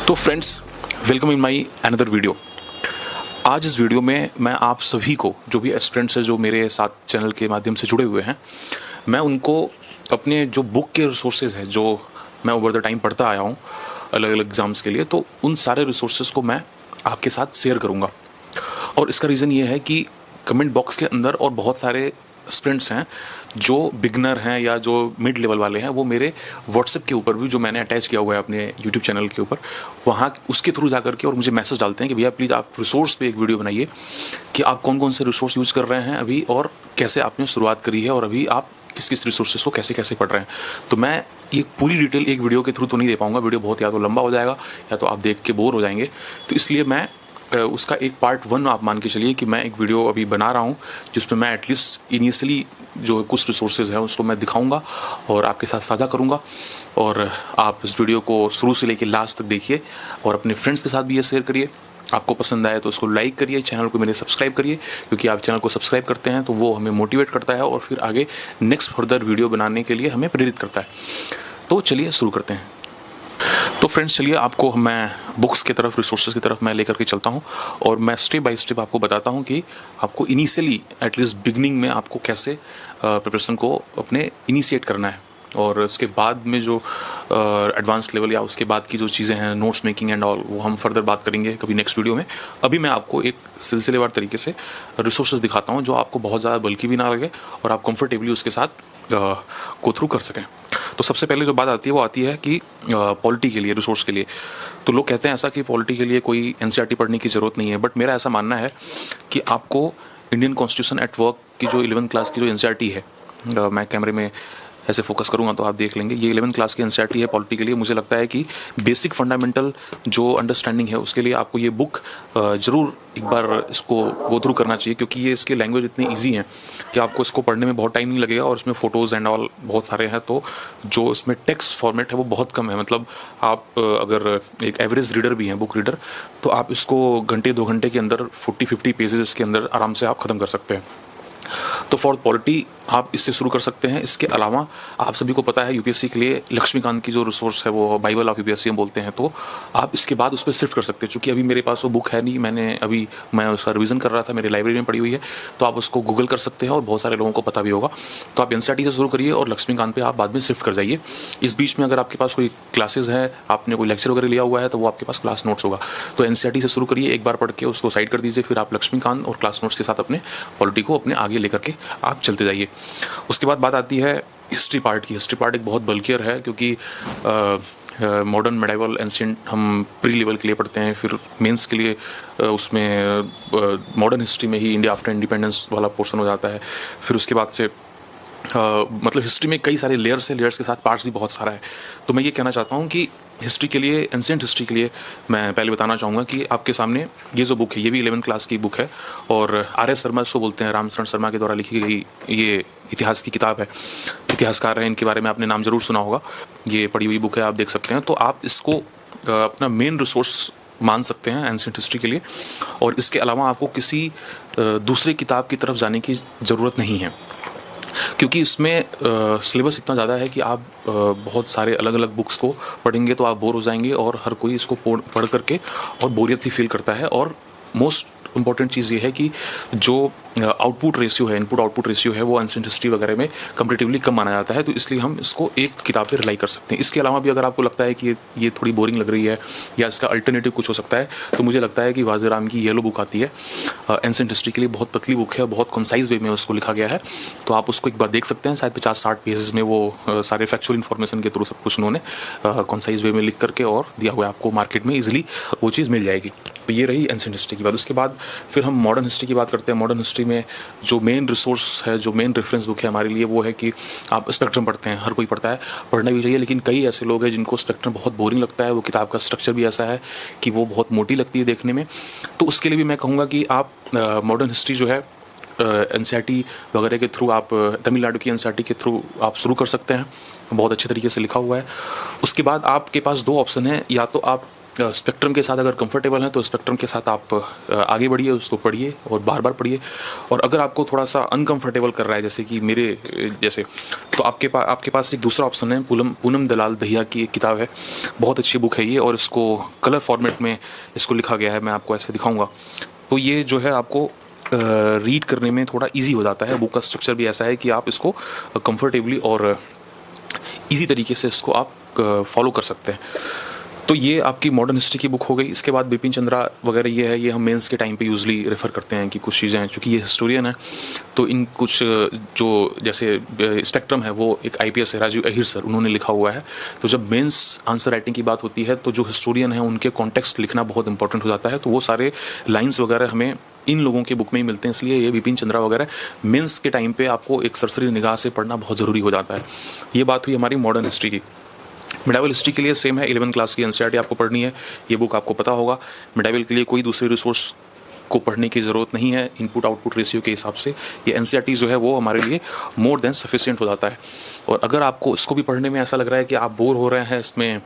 तो friends, welcome in my another video. आज इस वीडियो में मैं आप सभी को, जो भी एस्पिरेंट्स हैं जो मेरे साथ चैनल के माध्यम से जुड़े हुए हैं, मैं उनको अपने जो बुक के रिसोर्सेज हैं जो मैं ओवर द टाइम पढ़ता आया हूँ अलग अलग एग्ज़ाम्स के लिए, तो उन सारे रिसोर्सेज को मैं आपके साथ शेयर करूँगा। और इसका रीज़न ये है कि कमेंट बॉक्स के अंदर और बहुत सारे स्टूडेंट्स हैं जो बिगनर हैं या जो मिड लेवल वाले हैं, वो मेरे व्हाट्सएप के ऊपर भी, जो मैंने अटैच किया हुआ है अपने यूट्यूब चैनल के ऊपर, वहाँ उसके थ्रू जा करके और मुझे मैसेज डालते हैं कि भैया प्लीज़ आप रिसोर्स पे एक वीडियो बनाइए कि आप कौन कौन से रिसोर्स यूज़ कर रहे हैं अभी, और कैसे आपने शुरुआत करी है, और अभी आप किस किस रिसोर्सेज को कैसे कैसे पढ़ रहे हैं। तो मैं ये पूरी डिटेल एक वीडियो के थ्रू तो नहीं दे पाऊँगा, वीडियो बहुत या तो लंबा हो जाएगा या तो आप देख के बोर हो जाएंगे। तो इसलिए मैं उसका एक पार्ट 1 आप मान के चलिए कि मैं एक वीडियो अभी बना रहा हूँ जिसमें मैं एटलीस्ट इनिशियली जो कुछ रिसोर्सेज हैं उसको मैं दिखाऊंगा और आपके साथ साझा करूंगा। और आप इस वीडियो को शुरू से लेकर लास्ट तक देखिए और अपने फ्रेंड्स के साथ भी ये शेयर करिए। आपको पसंद आए तो उसको लाइक करिए, चैनल को मेरे सब्सक्राइब करिए, क्योंकि आप चैनल को सब्सक्राइब करते हैं तो वो हमें मोटिवेट करता है और फिर आगे नेक्स्ट फर्दर वीडियो बनाने के लिए हमें प्रेरित करता है। तो चलिए शुरू करते हैं। तो फ्रेंड्स, चलिए आपको मैं बुक्स की तरफ, रिसोर्सेज की तरफ मैं लेकर के चलता हूँ और मैं स्टेप बाय स्टेप आपको बताता हूँ कि आपको इनिशियली एटलीस्ट बिगनिंग में आपको कैसे प्रिपरेशन को अपने इनिशिएट करना है, और उसके बाद में जो एडवांस लेवल या उसके बाद की जो चीज़ें हैं, नोट्स मेकिंग एंड ऑल, वो हम फर्दर बात करेंगे कभी नेक्स्ट वीडियो में। अभी मैं आपको एक सिलसिलेवार तरीके से रिसोर्सेज दिखाता हूँ जो आपको बहुत ज़्यादा बल्कि भी ना लगे और आप कंफर्टेबली उसके साथ गो थ्रू कर सकें। तो सबसे पहले जो बात आती है वो आती है कि पॉलिटी के लिए, रिसोर्स के लिए। तो लोग कहते हैं ऐसा कि पॉलिटी के लिए कोई एनसीईआरटी पढ़ने की ज़रूरत नहीं है, बट मेरा ऐसा मानना है कि आपको इंडियन कॉन्स्टिट्यूशन एट वर्क की जो 11th क्लास की जो एनसीईआरटी है, मैं कैमरे में ऐसे फोकस करूंगा तो आप देख लेंगे, ये 11th क्लास की एनसीईआरटी है पॉलिटी के लिए। मुझे लगता है कि बेसिक फंडामेंटल जो अंडरस्टैंडिंग है उसके लिए आपको ये बुक ज़रूर एक बार इसको गो थ्रू करना चाहिए, क्योंकि ये इसके लैंग्वेज इतनी ईजी है कि आपको इसको पढ़ने में बहुत टाइम नहीं लगेगा, और इसमें फ़ोटोज़ एंड ऑल बहुत सारे हैं। तो जो इसमें टेक्स्ट फॉर्मेट है वो बहुत कम है, मतलब आप अगर एक एवरेज रीडर भी हैं, बुक रीडर, तो आप इसको घंटे 2 घंटे के अंदर 40-50 पेजेस इसके अंदर आराम से आप ख़त्म कर सकते हैं। तो फॉर पॉलिटी आप इससे शुरू कर सकते हैं। इसके अलावा आप सभी को पता है यूपीएससी के लिए लक्ष्मीकांत की जो रिसोर्स है वो बाइबल ऑफ यूपीएससी हम बोलते हैं, तो आप इसके बाद उस पर शिफ्ट कर सकते हैं। चूँकि अभी मेरे पास वो बुक है नहीं, मैं उसका रिवीजन कर रहा था, मेरी लाइब्रेरी में पड़ी हुई है, तो आप उसको गूगल कर सकते हैं और बहुत सारे लोगों को पता भी होगा। तो आप एनसीईआरटी से शुरू करिए और लक्ष्मीकांत पे आप बाद में शिफ्ट कर जाइए। इस बीच में अगर आपके पास कोई क्लासेज है, आपने कोई लेक्चर वगैरह लिया हुआ है, तो वो आपके पास क्लास नोट्स होगा। तो एनसीईआरटी से शुरू करिए, एक बार पढ़ के उसको साइड कर दीजिए, फिर आप लक्ष्मीकांत और क्लास नोट्स के साथ अपने पॉलिटी को अपने आगे लेकर के आप चलते जाइए। उसके बाद बात आती है हिस्ट्री पार्ट की। हिस्ट्री पार्ट एक बहुत बल्कियर है, क्योंकि मॉडर्न, मेडाइवल, एंशिएंट हम प्री लेवल के लिए पढ़ते हैं, फिर मेंस के लिए उसमें मॉडर्न हिस्ट्री में ही इंडिया आफ्टर इंडिपेंडेंस वाला पोर्शन हो जाता है। फिर उसके बाद से मतलब हिस्ट्री में कई सारे लेयर्स हैं, लेयर्स के साथ पार्ट्स भी बहुत सारा है। तो मैं ये कहना चाहता हूँ कि हिस्ट्री के लिए, एंशिएंट हिस्ट्री के लिए मैं पहले बताना चाहूँगा कि आपके सामने ये जो बुक है, ये भी 11th क्लास की बुक है, और आर.एस. शर्मा इसको बोलते हैं, रामचरण शर्मा के द्वारा लिखी गई ये इतिहास की किताब है। इतिहासकार हैं, इनके बारे में आपने नाम ज़रूर सुना होगा। ये पढ़ी हुई बुक है, आप देख सकते हैं। तो आप इसको अपना मेन रिसोर्स मान सकते हैं एंशिएंट हिस्ट्री के लिए, और इसके अलावा आपको किसी दूसरे किताब की तरफ जाने की ज़रूरत नहीं है, क्योंकि इसमें सिलेबस इतना ज़्यादा है कि आप बहुत सारे अलग अलग बुक्स को पढ़ेंगे तो आप बोर हो जाएंगे, और हर कोई इसको पढ़ करके और बोरियत ही फील करता है। और मोस्ट इंपॉर्टेंट चीज़ ये है कि जो आउटपुट रेशियो है, इनपुट आउटपुट रेशियो है, वो एंशिएंट हिस्ट्री वगैरह में कंपैरेटिवली कम माना जाता है। तो इसलिए हम इसको एक किताब पे रिलाई कर सकते हैं। इसके अलावा भी अगर आपको लगता है कि ये थोड़ी बोरिंग लग रही है या इसका अल्टरनेटिव कुछ हो सकता है, तो मुझे लगता है कि वाज़े राम की येलो बुक आती है एंशिएंट हिस्ट्री के लिए, बहुत पतली बुक है, बहुत कंसाइज वे में उसको लिखा गया है। तो आप उसको एक बार देख सकते हैं। शायद 50-60 पेजेस में वो सारे फैक्चुअल इन्फॉर्मेशन के थ्रू सब कुछ उन्होंने कंसाइज वे में लिख करके और दिया हुआ है, आपको मार्केट में ईजिली वो चीज़ मिल जाएगी। तो ये रही एंशिएंट हिस्ट्री की बात। उसके बाद फिर हम मॉडर्न हिस्ट्री की बात करते हैं। मॉडर्न हिस्ट्री में जो मेन रिसोर्स है, जो मेन रेफरेंस बुक है हमारे लिए, वो है कि आप स्पेक्ट्रम पढ़ते हैं। हर कोई पढ़ता है, पढ़ना भी चाहिए, लेकिन कई ऐसे लोग हैं जिनको स्पेक्ट्रम बहुत बोरिंग लगता है। वो किताब का स्ट्रक्चर भी ऐसा है कि वो बहुत मोटी लगती है देखने में। तो उसके लिए भी मैं कहूँगा कि आप मॉडर्न हिस्ट्री जो है एनसीईआरटी वगैरह के थ्रू, आप तमिलनाडु की एनसीईआरटी के थ्रू आप शुरू कर सकते हैं, बहुत अच्छे तरीके से लिखा हुआ है। उसके बाद आपके पास 2 ऑप्शन हैं, या तो आप स्पेक्ट्रम के साथ अगर कंफर्टेबल हैं तो स्पेक्ट्रम के साथ आप आगे बढ़िए, उसको पढ़िए और बार बार पढ़िए। और अगर आपको थोड़ा सा अनकंफर्टेबल कर रहा है, जैसे कि मेरे जैसे, तो आपके पास एक दूसरा ऑप्शन है। पूनम दलाल दहिया की एक किताब है, बहुत अच्छी बुक है ये, और इसको कलर फॉर्मेट में इसको लिखा गया है। मैं आपको ऐसे दिखाऊंगा, तो ये जो है आपको रीड करने में थोड़ा ईजी हो जाता है। बुक का स्ट्रक्चर भी ऐसा है कि आप इसको कंफर्टेबली और ईजी तरीके से इसको आप फॉलो कर सकते हैं। तो ये आपकी मॉडर्न हिस्ट्री की बुक हो गई। इसके बाद बिपिन चंद्रा वगैरह ये है, ये हम मेंस के टाइम पे यूजली रेफ़र करते हैं कि कुछ चीज़ें हैं, चूँकि ये हिस्टोरियन है तो इन कुछ जो जैसे स्पेक्ट्रम है वो एक IPS है, राजीव अहिर सर, उन्होंने लिखा हुआ है। तो जब मेंस आंसर राइटिंग की बात होती है तो जो हिस्टोरियन है उनके कॉन्टेक्स्ट लिखना बहुत इंपॉर्टेंट हो जाता है। तो वो सारे लाइन्स वगैरह हमें इन लोगों के बुक में ही मिलते हैं, इसलिए ये बिपिन चंद्रा वगैरह मेंस के टाइम पे आपको एक सरसरी निगाह से पढ़ना बहुत ज़रूरी हो जाता है। ये बात हुई हमारी मॉडर्न हिस्ट्री की। मिडाइवल हिस्ट्री के लिए सेम है, 11 क्लास की NCERT आपको पढ़नी है, ये बुक आपको पता होगा। मिडाइवल के लिए कोई दूसरी रिसोर्स को पढ़ने की ज़रूरत नहीं है। इनपुट आउटपुट रेशियो के हिसाब से ये NCERT जो है वो हमारे लिए मोर देन सफिशिएंट हो जाता है। और अगर आपको इसको भी पढ़ने में ऐसा लग रहा है कि आप बोर हो रहे हैं, इसमें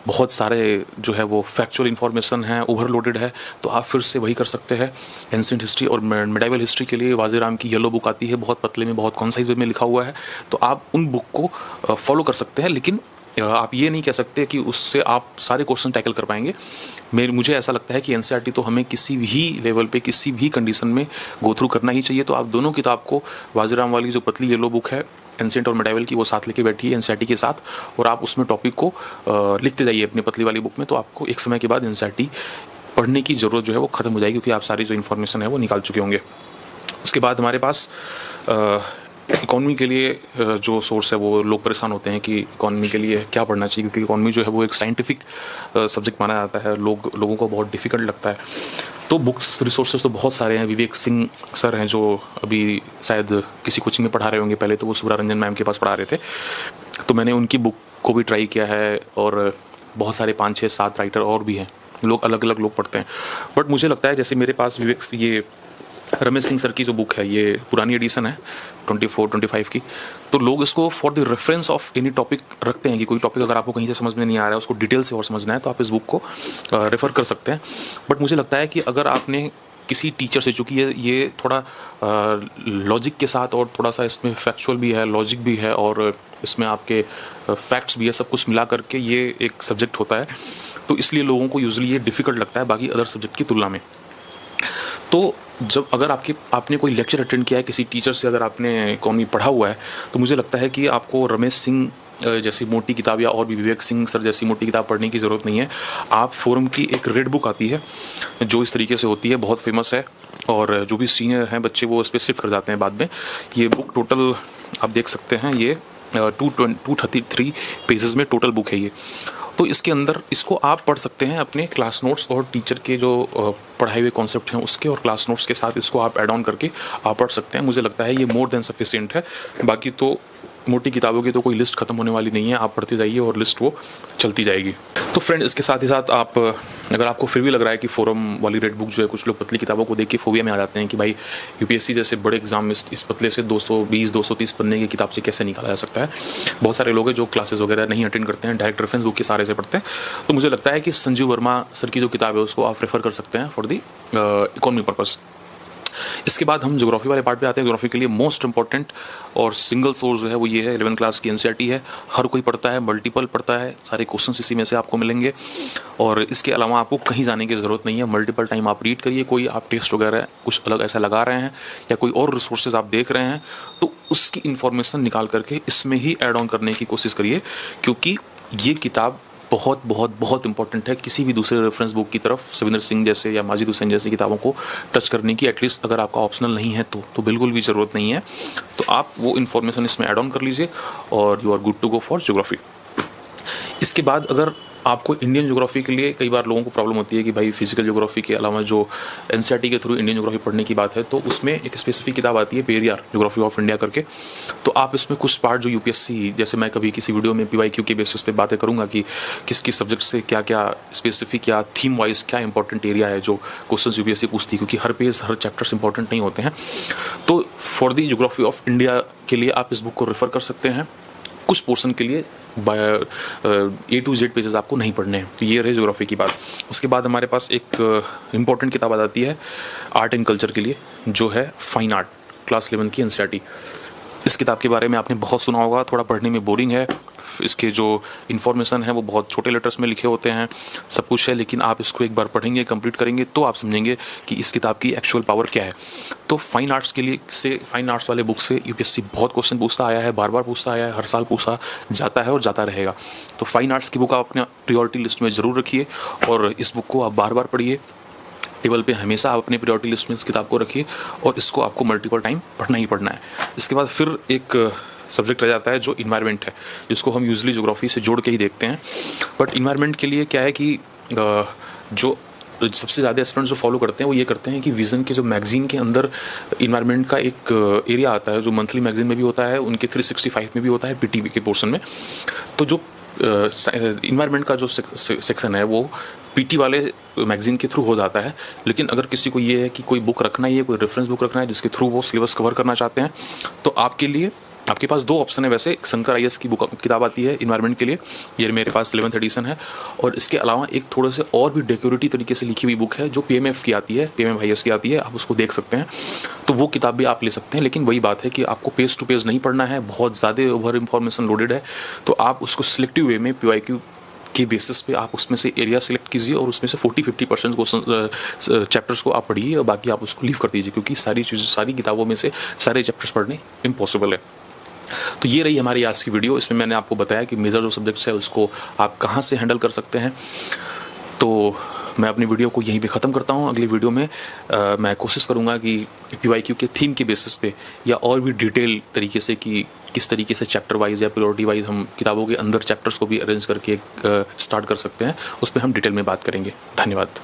बहुत सारे जो है वो फैक्चुअल इन्फॉर्मेशन है, ओवरलोडेड है, तो आप फिर से वही कर सकते हैं। एंशिएंट हिस्ट्री और मिडाइवल हिस्ट्री के लिए वाजीराम की येलो बुक आती है, बहुत पतले में, बहुत कॉन्साइज वे में लिखा हुआ है, तो आप उन बुक को फॉलो कर सकते हैं। लेकिन आप ये नहीं कह सकते कि उससे आप सारे क्वेश्चन टैकल कर पाएंगे। मुझे ऐसा लगता है कि NCERT तो हमें किसी भी लेवल पे, किसी भी कंडीशन में गो थ्रू करना ही चाहिए। तो आप दोनों किताब को, वाजीराम वाली जो पतली येलो बुक है एंशिएंट और मिडाइवल की, वो साथ लेके बैठिए NCERT के साथ, और आप उसमें टॉपिक को लिखते जाइए अपनी पतली वाली बुक में। तो आपको एक समय के बाद NCERT पढ़ने की ज़रूरत जो है वो ख़त्म हो जाएगी, क्योंकि आप सारी जो इन्फॉर्मेशन है वो निकाल चुके होंगे। उसके बाद हमारे पास इकॉनमी के लिए जो सोर्स है, वो लोग परेशान होते हैं कि इकॉनमी के लिए क्या पढ़ना चाहिए, क्योंकि इकॉनमी जो है वो एक साइंटिफिक सब्जेक्ट माना जाता है, लोगों को बहुत डिफ़िकल्ट लगता है। तो बुक्स रिसोर्सेज तो बहुत सारे हैं। विवेक सिंह सर हैं जो अभी शायद किसी कोचिंग में पढ़ा रहे होंगे, पहले तो वो सुब्रा रंजन मैम के पास पढ़ा रहे थे, तो मैंने उनकी बुक को भी ट्राई किया है। और बहुत सारे 5, 6, 7 राइटर और भी हैं, लोग अलग अलग लोग पढ़ते हैं। बट मुझे लगता है, जैसे मेरे पास ये रमेश सिंह सर की जो बुक है, ये पुरानी एडिशन है 24-25 की, तो लोग इसको for the reference of any topic रखते हैं कि कोई टॉपिक अगर आपको कहीं से समझ में नहीं आ रहा है, उसको डिटेल से और समझना है, तो आप इस बुक को रेफ़र कर सकते हैं। बट मुझे लगता है कि अगर आपने किसी टीचर से, चूँकि ये थोड़ा लॉजिक के साथ, और थोड़ा सा इसमें फैक्चुअल भी है, लॉजिक भी है, और इसमें आपके फैक्ट्स भी है, सब कुछ मिला करके ये एक सब्जेक्ट होता है, तो इसलिए लोगों को यूजुअली ये डिफ़िकल्ट लगता है बाकी अदर सब्जेक्ट की तुलना में। तो जब अगर आपने कोई लेक्चर अटेंड किया है किसी टीचर से, अगर आपने इकॉनमी पढ़ा हुआ है, तो मुझे लगता है कि आपको रमेश सिंह जैसी मोटी किताब, या और भी विवेक सिंह सर जैसी मोटी किताब पढ़ने की ज़रूरत नहीं है। आप फोरम की एक रेड बुक आती है जो इस तरीके से होती है, बहुत फेमस है, और जो भी सीनियर हैं बच्चे वो उस पर शिफ्ट कर जाते हैं बाद में। ये बुक टोटल आप देख सकते हैं, ये 233 पेजेस में टोटल बुक है ये। तो इसके अंदर इसको आप पढ़ सकते हैं अपने क्लास नोट्स और टीचर के जो पढ़ाए हुए कॉन्सेप्ट हैं उसके, और क्लास नोट्स के साथ इसको आप ऐड ऑन करके आप पढ़ सकते हैं। मुझे लगता है ये मोर देन सफिशिएंट है। बाकी तो मोटी किताबों की तो कोई लिस्ट खत्म होने वाली नहीं है, आप पढ़ते जाइए और लिस्ट वो चलती जाएगी। तो फ्रेंड, इसके साथ ही साथ आप, अगर आपको फिर भी लग रहा है कि फोरम वाली रेड बुक जो है, कुछ लोग पतली किताबों को देख के फोबिया में आ जाते हैं कि भाई UPSC जैसे बड़े एग्जाम में इस पतले से 220-230 पन्ने की किताब से कैसे निकाला जा सकता है। बहुत सारे लोग हैं जो क्लासेस वगैरह नहीं अटेंड करते हैं, डायरेक्ट रेफरेंस बुक के सारे से पढ़ते हैं। तो मुझे लगता है कि संजीव वर्मा सर की जो किताब है उसको आप रेफ़र कर सकते हैं फॉर दी इकोनॉमी पर्पज़। इसके बाद हम ज्योग्राफी वाले पार्ट पे आते हैं। ज्योग्राफी के लिए मोस्ट इंपॉर्टेंट और सिंगल सोर्स जो है वो ये है, 11 क्लास की NCERT है, हर कोई पढ़ता है, मल्टीपल पढ़ता है, सारे क्वेश्चन इसी में से आपको मिलेंगे, और इसके अलावा आपको कहीं जाने की ज़रूरत नहीं है। मल्टीपल टाइम आप रीड करिए, कोई आप टेस्ट वगैरह कुछ अलग ऐसा लगा रहे हैं या कोई और रिसोर्सेज आप देख रहे हैं तो उसकी इन्फॉर्मेशन निकाल करके इसमें ही ऐड ऑन करने की कोशिश करिए, क्योंकि ये किताब बहुत बहुत बहुत इंपॉर्टेंट है किसी भी दूसरे रेफरेंस बुक की तरफ सविंदर सिंह जैसे या माजिद हुसैन जैसी किताबों को टच करने की। एटलीस्ट अगर आपका ऑप्शनल नहीं है तो बिल्कुल भी ज़रूरत नहीं है। तो आप वो इन्फॉर्मेशन इसमें ऐड ऑन कर लीजिए और you are good to go for geography. इसके बाद अगर आपको इंडियन ज्योग्राफी के लिए, कई बार लोगों को प्रॉब्लम होती है कि भाई फिजिकल ज्योग्राफी के अलावा जो NCERT के थ्रू इंडियन ज्योग्राफी पढ़ने की बात है, तो उसमें एक स्पेसिफिक किताब आती है पेरियार ज्योग्राफी ऑफ इंडिया करके। तो आप इसमें कुछ पार्ट जो UPSC, जैसे मैं कभी किसी वीडियो में PYQ के बेसिस पे बातें करूंगा कि किस किस सब्जेक्ट से क्या क्या स्पेसिफिक या थीम वाइज क्या इंपॉर्टेंट एरिया है जो क्वेश्चन UPSC पूछती है, क्योंकि हर पेज हर चैप्टर्स इंपॉर्टेंट नहीं होते हैं। तो for the geography of India के लिए आप इस बुक को रेफ़र कर सकते हैं। कुछ पोर्शन के लिए A to Z पेजेस आपको नहीं पढ़ने हैं। तो ये रही ज्योग्राफी की बात। उसके बाद हमारे पास एक इम्पॉर्टेंट किताब आ जाती है आर्ट एंड कल्चर के लिए, जो है फाइन आर्ट, क्लास 11 की NCERT। इस किताब के बारे में आपने बहुत सुना होगा, थोड़ा पढ़ने में बोरिंग है। इसके जो इन्फॉर्मेशन है वो बहुत छोटे लेटर्स में लिखे होते हैं, सब कुछ है, लेकिन आप इसको एक बार पढ़ेंगे, कंप्लीट करेंगे, तो आप समझेंगे कि इस किताब की एक्चुअल पावर क्या है। तो फाइन आर्ट्स के लिए से फाइन आर्ट्स वाले बुक से UPSC बहुत क्वेश्चन पूछता आया है, बार बार पूछता आया है, हर साल पूछा जाता है और जाता रहेगा। तो फाइन आर्ट्स की बुक आप अपने प्रियोरिटी लिस्ट में ज़रूर रखिए और इस बुक को आप बार बार पढ़िए। टेबल पे हमेशा आप अपनी प्रायोरिटी लिस्ट में इस किताब को रखिए और इसको आपको मल्टीपल टाइम पढ़ना ही पढ़ना है। इसके बाद फिर एक सब्जेक्ट रह जाता है जो इन्वायरमेंट है, जिसको हम यूजली ज्योग्राफी से जोड़ के ही देखते हैं। बट इन्वायरमेंट के लिए क्या है कि जो सबसे ज़्यादा एस्पिरेंट्स जो फॉलो करते हैं वो ये करते हैं कि विज़न के जो मैगजीन के अंदर इन्वायरमेंट का एक एरिया आता है, जो मंथली मैगजीन में भी होता है, उनके 365 में भी होता है, PTV के पोर्शन में। तो जो इन्वायरमेंट का जो सेक्शन है वो PT वाले मैगजीन के थ्रू हो जाता है। लेकिन अगर किसी को ये है कि कोई बुक रखना ही है, कोई रेफरेंस बुक रखना है जिसके थ्रू वो सिलेबस कवर करना चाहते हैं, तो आपके लिए आपके पास 2 ऑप्शन है। वैसे एक शंकर IAS की बुक किताब आती है इन्वायरमेंट के लिए, ये मेरे पास 11th एडिशन है। और इसके अलावा एक थोड़े से और भी डेकोरेटिव तरीके से लिखी हुई बुक है जो PMF की आती है, PMF IAS की आती है, आप उसको देख सकते हैं। तो वो किताब भी आप ले सकते हैं। लेकिन वही बात है कि आपको पेज टू पेज नहीं पढ़ना है, बहुत ज़्यादा ओवर इन्फॉर्मेशन लोडेड है, तो आप उसको सिलेक्टिव वे में PYQ के बेसिस पे आप उसमें से एरिया सिलेक्ट कीजिए और उसमें से 40-50% क्वेश्चन चैप्टर्स को आप पढ़िए और बाकी आप उसको लीव कर दीजिए, क्योंकि सारी किताबों में से सारे चैप्टर्स पढ़ने इम्पॉसिबल है। तो ये रही हमारी आज की वीडियो। इसमें मैंने आपको बताया कि मेजर जो सब्जेक्ट्स है उसको आप कहाँ से हैंडल कर सकते हैं। तो मैं अपनी वीडियो को यहीं पे ख़त्म करता हूँ। अगली वीडियो में मैं कोशिश करूँगा कि PYQ के थीम के बेसिस पे या और भी डिटेल तरीके से कि किस तरीके से चैप्टर वाइज या प्रायोरिटी वाइज हम किताबों के अंदर चैप्टर्स को भी अरेंज करके स्टार्ट कर सकते हैं, उस पर हम डिटेल में बात करेंगे। धन्यवाद।